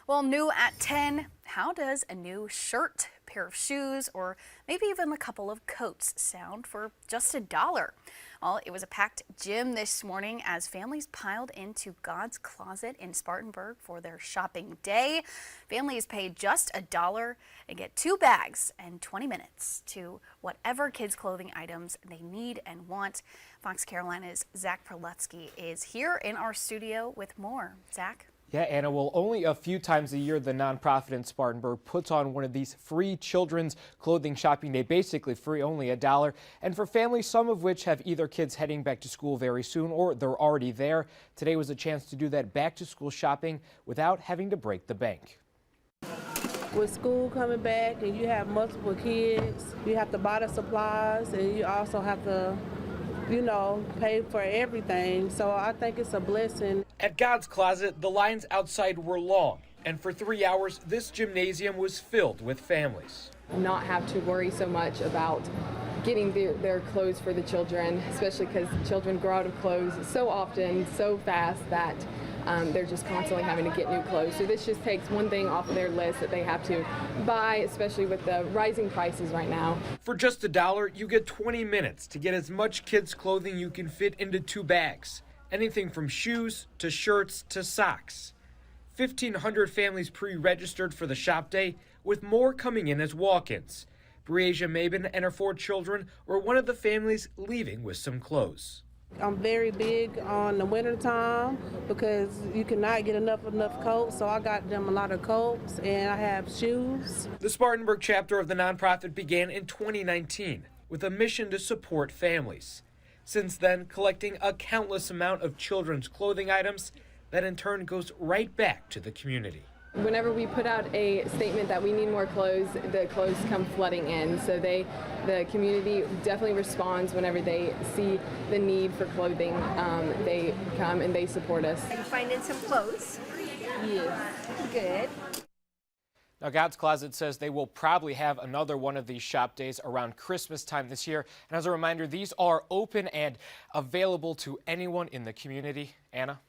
Well, new at 10, how does a new shirt, pair of shoes, or maybe even a couple of coats sound for just $1? Well, it was a packed gym this morning as families piled into God's Closet in Spartanburg for their shopping day. Families paid just $1 and get 2 bags and 20 minutes to whatever kids' clothing items they need and want. Fox Carolina's Zach Prelutsky is here in our studio with more. Zach? Yeah, Anna, well, only a few times a year the nonprofit in Spartanburg puts on one of these free children's clothing shopping day, basically free, only $1. And for families, some of which have either kids heading back to school very soon or they're already there, today was a chance to do that back to school shopping without having to break the bank. With school coming back and you have multiple kids, you have to buy the supplies and you also have to pay for everything. So I think it's a blessing. At God's Closet, the lines outside were long, and for 3 hours, this gymnasium was filled with families. Not have to worry so much about getting their clothes for the children, especially because children grow out of clothes so often, so fast that they're just constantly having to get new clothes. So this just takes one thing off of their list that they have to buy, especially with the rising prices right now. For just $1, you get 20 minutes to get as much kids' clothing you can fit into 2 bags. Anything from shoes to shirts to socks. 1,500 families pre-registered for the shop day, with more coming in as walk-ins. Breasia Mabin and her 4 children were one of the families leaving with some clothes. I'm very big on the winter time because you cannot get enough coats, so I got them a lot of coats and I have shoes. The Spartanburg chapter of the nonprofit began in 2019 with a mission to support families. Since then, collecting a countless amount of children's clothing items that in turn goes right back to the community. Whenever we put out a statement that we need more clothes, the clothes come flooding in. So the community definitely responds whenever they see the need for clothing. They come and they support us. Are you finding some clothes? Yes. Good. Now, God's Closet says they will probably have another one of these shop days around Christmas time this year. And as a reminder, these are open and available to anyone in the community. Anna?